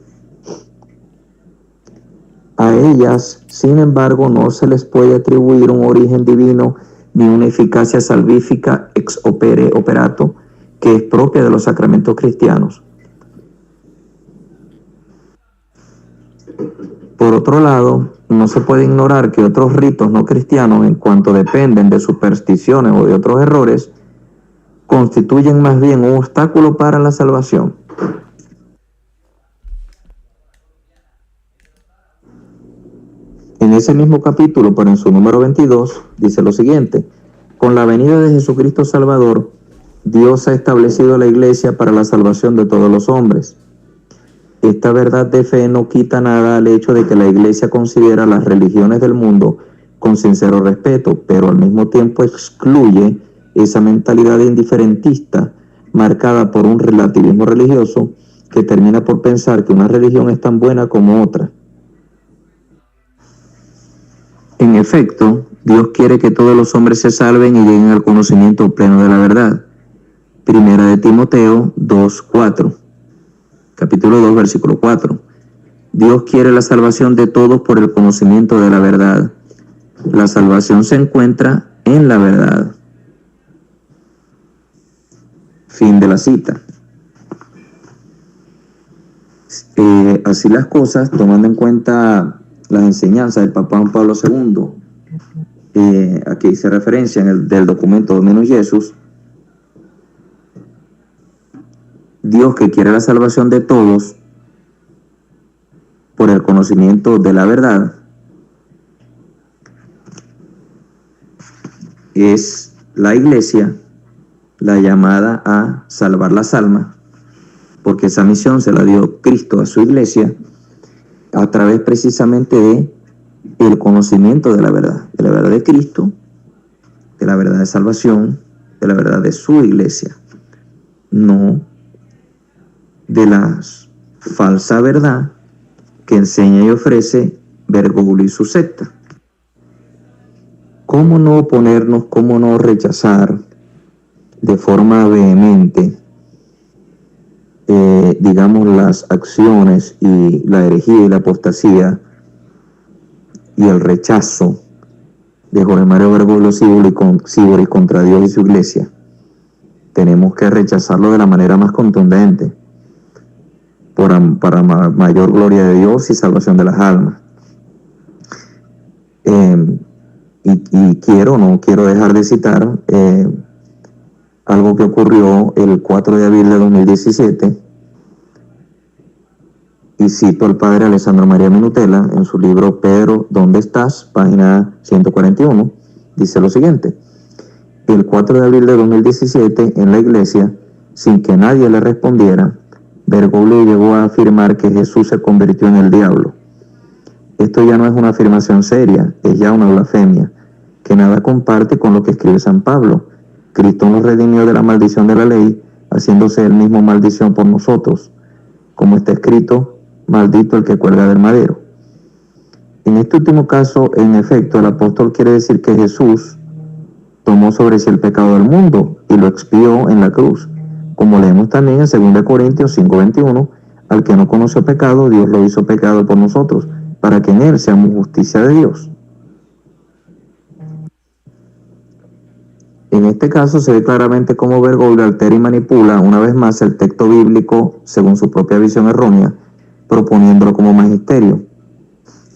A ellas, sin embargo, no se les puede atribuir un origen divino ni una eficacia salvífica ex opere operato que es propia de los sacramentos cristianos. Por otro lado, no se puede ignorar que otros ritos no cristianos, en cuanto dependen de supersticiones o de otros errores, constituyen más bien un obstáculo para la salvación. En ese mismo capítulo, pero en su número 22, dice lo siguiente: con la venida de Jesucristo Salvador, Dios ha establecido la iglesia para la salvación de todos los hombres. Esta verdad de fe no quita nada al hecho de que la iglesia considera las religiones del mundo con sincero respeto, pero al mismo tiempo excluye esa mentalidad indiferentista marcada por un relativismo religioso que termina por pensar que una religión es tan buena como otra. En efecto, Dios quiere que todos los hombres se salven y lleguen al conocimiento pleno de la verdad. Primera de Timoteo 2:4. Capítulo 2, versículo 4. Dios quiere la salvación de todos por el conocimiento de la verdad. La salvación se encuentra en la verdad. Fin de la cita. Así las cosas, tomando en cuenta las enseñanzas del Papa Juan Pablo II, aquí hice referencia del documento Dominus Jesus, Dios, que quiere la salvación de todos por el conocimiento de la verdad, es la iglesia la llamada a salvar las almas, porque esa misión se la dio Cristo a su iglesia a través precisamente de el conocimiento de la verdad de Cristo, de la verdad de salvación, de la verdad de su iglesia, no de la falsa verdad que enseña y ofrece Bergoglio y su secta. ¿Cómo no oponernos, cómo no rechazar de forma vehemente, digamos, las acciones y la herejía y la apostasía y el rechazo de Jorge Mario Bergoglio Sibori contra Dios y su iglesia? Tenemos que rechazarlo de la manera más contundente, para mayor gloria de Dios y salvación de las almas. Y no quiero dejar de citar algo que ocurrió el 4 de abril de 2017, y cito al padre Alessandro María Minutela en su libro Pedro, ¿dónde estás?, página 141, dice lo siguiente: el 4 de abril de 2017, en la iglesia, sin que nadie le respondiera, Bergoglio llegó a afirmar que Jesús se convirtió en el diablo. Esto ya no es una afirmación seria, es ya una blasfemia, que nada comparte con lo que escribe San Pablo. Cristo nos redimió de la maldición de la ley, haciéndose él mismo maldición por nosotros. Como está escrito, maldito el que cuelga del madero. En este último caso, en efecto, el apóstol quiere decir que Jesús tomó sobre sí el pecado del mundo y lo expió en la cruz. Como leemos también en 2 Corintios 5:21, al que no conoció pecado, Dios lo hizo pecado por nosotros, para que en él seamos justicia de Dios. En este caso se ve claramente cómo Bergoglio altera y manipula una vez más el texto bíblico según su propia visión errónea, proponiéndolo como magisterio.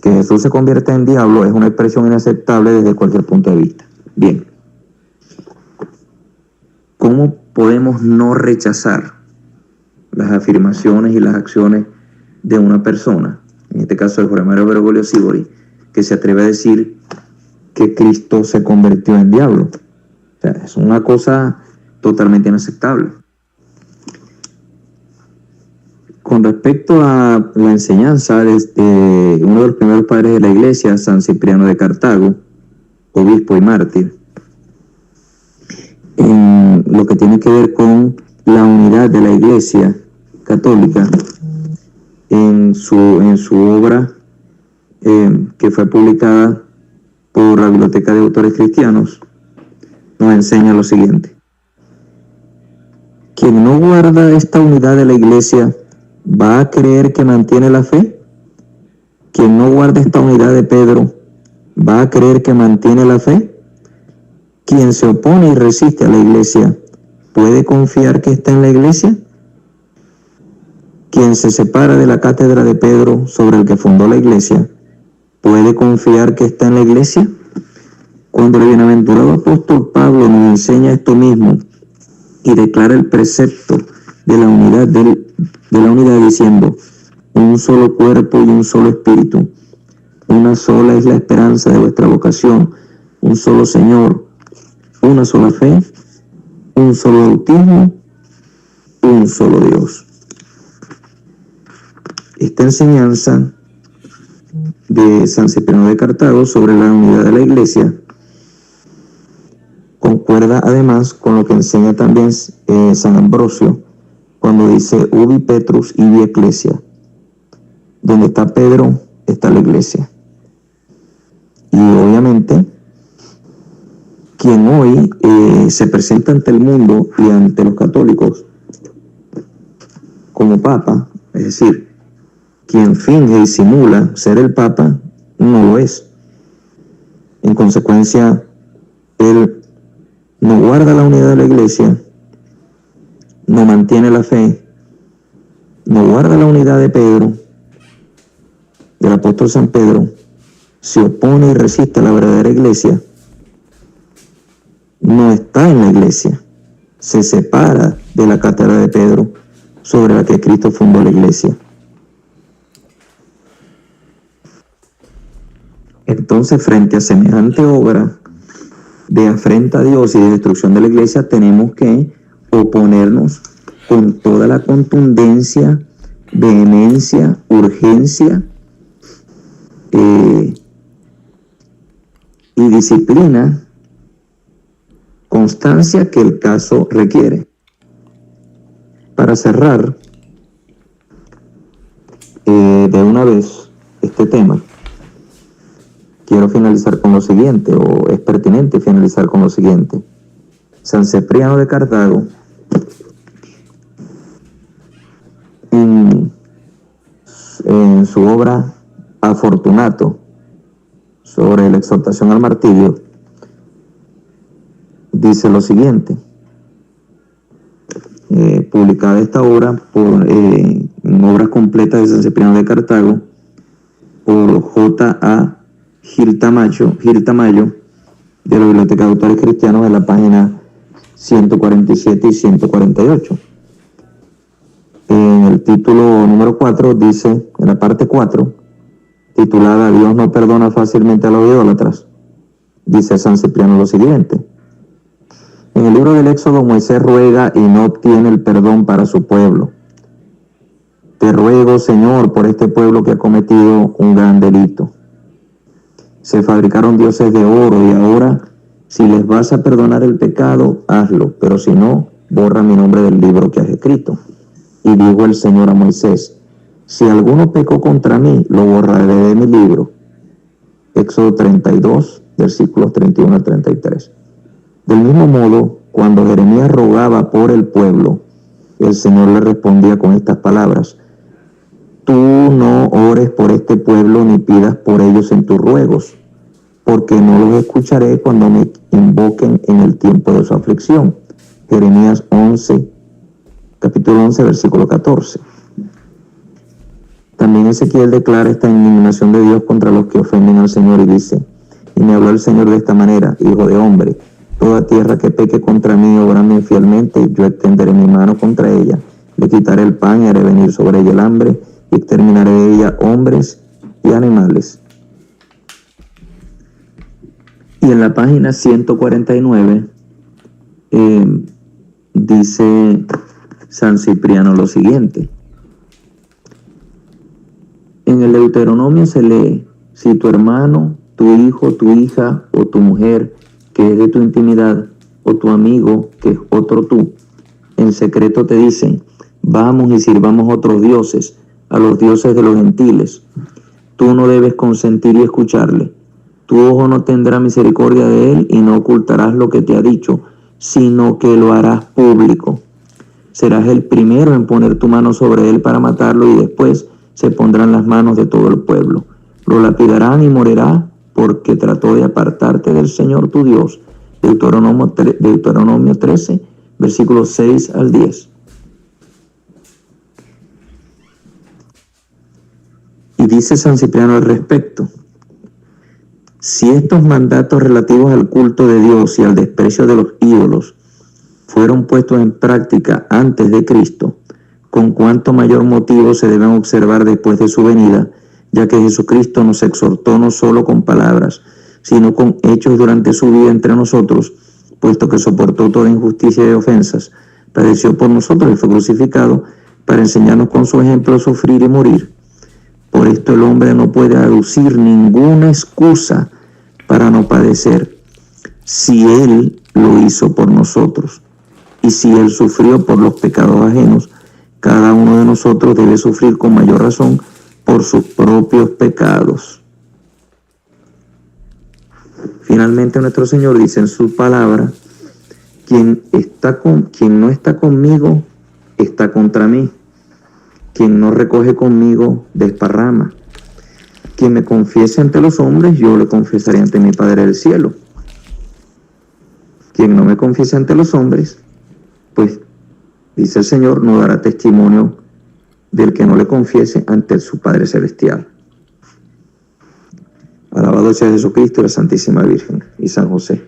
Que Jesús se convierta en diablo es una expresión inaceptable desde cualquier punto de vista. Bien, ¿cómo podemos no rechazar las afirmaciones y las acciones de una persona, en este caso el Jorge Mario Bergoglio Sibori, que se atreve a decir que Cristo se convirtió en diablo? O sea, es una cosa totalmente inaceptable. Con respecto a la enseñanza de uno de los primeros padres de la iglesia, San Cipriano de Cartago, obispo y mártir, en lo que tiene que ver con la unidad de la iglesia católica, en su obra que fue publicada por la Biblioteca de Autores Cristianos, nos enseña lo siguiente: quien no guarda esta unidad de la iglesia va a creer que mantiene la fe. Quien no guarda esta unidad de Pedro va a creer que mantiene la fe. Quien se opone y resiste a la iglesia ¿puede confiar que está en la iglesia? Quien se separa de la cátedra de Pedro sobre el que fundó la iglesia ¿puede confiar que está en la iglesia? Cuando el bienaventurado apóstol Pablo nos enseña esto mismo y declara el precepto de la unidad del de la unidad, diciendo: un solo cuerpo y un solo espíritu, una sola es la esperanza de vuestra vocación, un solo Señor, una sola fe, un solo bautismo, un solo Dios. Esta enseñanza de San Cipriano de Cartago sobre la unidad de la Iglesia concuerda además con lo que enseña también San Ambrosio cuando dice: ubi Petrus ibi ecclesia. Donde está Pedro está la Iglesia. Y obviamente quien hoy se presenta ante el mundo y ante los católicos como Papa, es decir, quien finge y simula ser el Papa, no lo es. En consecuencia, él no guarda la unidad de la Iglesia, no mantiene la fe, no guarda la unidad de Pedro, del apóstol San Pedro, se opone y resiste a la verdadera Iglesia, no está en la Iglesia, se separa de la cátedra de Pedro sobre la que Cristo fundó la Iglesia. Entonces, frente a semejante obra de afrenta a Dios y de destrucción de la Iglesia, tenemos que oponernos con toda la contundencia, vehemencia, urgencia y disciplina, constancia que el caso requiere. Para cerrar de una vez este tema, quiero finalizar con lo siguiente, o es pertinente finalizar con lo siguiente. San Cipriano de Cartago, en su obra Afortunato, sobre la exhortación al martirio, dice lo siguiente, publicada esta obra en Obras Completas de San Cipriano de Cartago, por J.A. Gil Tamayo, de la Biblioteca de Autores Cristianos, en la página 147 y 148. En el título número 4 dice, en la parte 4, titulada Dios no perdona fácilmente a los idólatras, dice San Cipriano lo siguiente: en el libro del Éxodo, Moisés ruega y no obtiene el perdón para su pueblo. Te ruego, Señor, por este pueblo que ha cometido un gran delito. Se fabricaron dioses de oro y ahora, si les vas a perdonar el pecado, hazlo, pero si no, borra mi nombre del libro que has escrito. Y dijo el Señor a Moisés: si alguno pecó contra mí, lo borraré de mi libro. Éxodo 32, versículos 31 al 33. Del mismo modo, cuando Jeremías rogaba por el pueblo, el Señor le respondía con estas palabras: tú no ores por este pueblo ni pidas por ellos en tus ruegos, porque no los escucharé cuando me invoquen en el tiempo de su aflicción. Jeremías 11, capítulo 11, versículo 14. También Ezequiel declara esta indignación de Dios contra los que ofenden al Señor y dice: y me habló el Señor de esta manera: hijo de hombre, toda tierra que peque contra mí obrando infielmente, yo extenderé mi mano contra ella, le quitaré el pan y haré venir sobre ella el hambre, y exterminaré de ella hombres y animales. Y en la página 149 dice San Cipriano lo siguiente: en el Deuteronomio se lee: si tu hermano, tu hijo, tu hija o tu mujer, que es de tu intimidad, o tu amigo, que es otro tú, en secreto te dicen: vamos y sirvamos otros dioses, a los dioses de los gentiles, tú no debes consentir y escucharle. Tu ojo no tendrá misericordia de él y no ocultarás lo que te ha dicho, sino que lo harás público. Serás el primero en poner tu mano sobre él para matarlo, y después se pondrán las manos de todo el pueblo. Lo lapidarán y morirá porque trató de apartarte del Señor tu Dios. Deuteronomio 13, versículos 6 al 10. Y dice San Cipriano al respecto: si estos mandatos relativos al culto de Dios y al desprecio de los ídolos fueron puestos en práctica antes de Cristo, con cuánto mayor motivo se deben observar después de su venida, ya que Jesucristo nos exhortó no solo con palabras, sino con hechos durante su vida entre nosotros, puesto que soportó toda injusticia y ofensas, padeció por nosotros y fue crucificado para enseñarnos con su ejemplo a sufrir y morir. Por esto el hombre no puede aducir ninguna excusa para no padecer, si Él lo hizo por nosotros. Y si Él sufrió por los pecados ajenos, cada uno de nosotros debe sufrir con mayor razón por sus propios pecados. Finalmente nuestro Señor dice en su palabra: quien no está conmigo está contra mí. Quien no recoge conmigo desparrama. Quien me confiese ante los hombres, yo le confesaré ante mi Padre del cielo. Quien no me confiese ante los hombres, pues, dice el Señor, no dará testimonio del que no le confiese ante su Padre celestial. Alabado sea Jesucristo y la Santísima Virgen y San José.